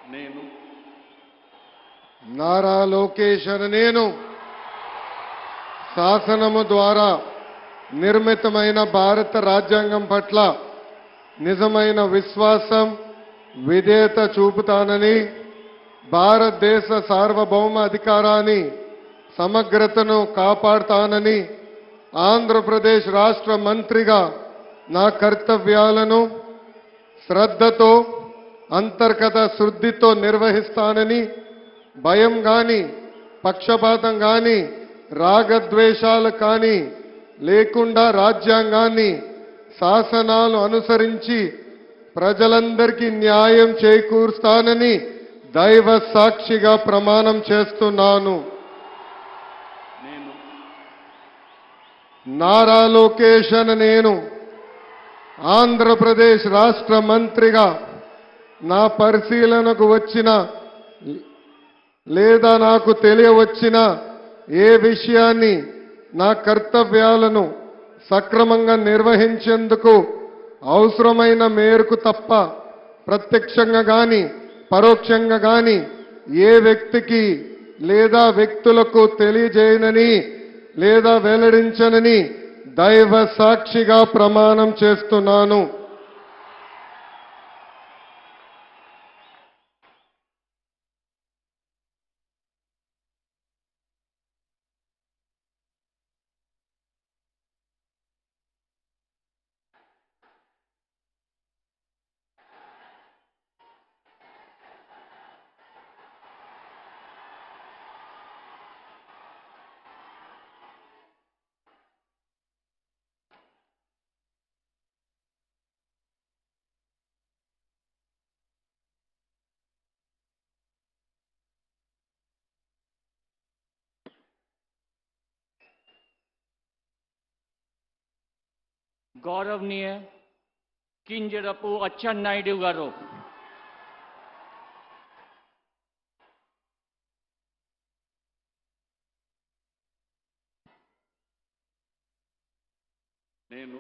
నేను నారా లోకేష్ అనే నేను శాసనము ద్వారా నిర్మితమైన భారత రాజ్యాంగం పట్ల నిజమైన విశ్వాసం విధేయత చూపుతానని భారతదేశ సార్వభౌమ అధికారాన్ని సమగ్రతను కాపాడుతానని ఆంధ్రప్రదేశ్ రాష్ట్ర మంత్రిగా నా కర్తవ్యాలను శ్రద్ధతో అంతర్గత శుద్ధితో నిర్వహిస్తానని భయం గాని పక్షపాతం గాని రాగద్వేషాలు కానీ లేకుండా రాజ్యాంగాన్ని శాసనాలు అనుసరించి ప్రజలందరికీ న్యాయం చేకూరుస్తానని దైవ సాక్షిగా ప్రమాణం చేస్తున్నాను. నారా లోకేష్ అనే నేను ఆంధ్రప్రదేశ్ రాష్ట్ర మంత్రిగా నా పరిశీలనకు వచ్చిన లేదా నాకు తెలియవచ్చిన ఏ విషయాన్ని నా కర్తవ్యాలను సక్రమంగా నిర్వహించేందుకు అవసరమైన మేరకు తప్ప ప్రత్యక్షంగా గాని పరోక్షంగా గాని ఏ వ్యక్తికి లేదా వ్యక్తులకు తెలియజేయనని లేదా వెల్లడించనని దైవ సాక్షిగా ప్రమాణం చేస్తున్నాను. गौरवनीय किंजरपु अच्చెన్నాయుడు गारू నేను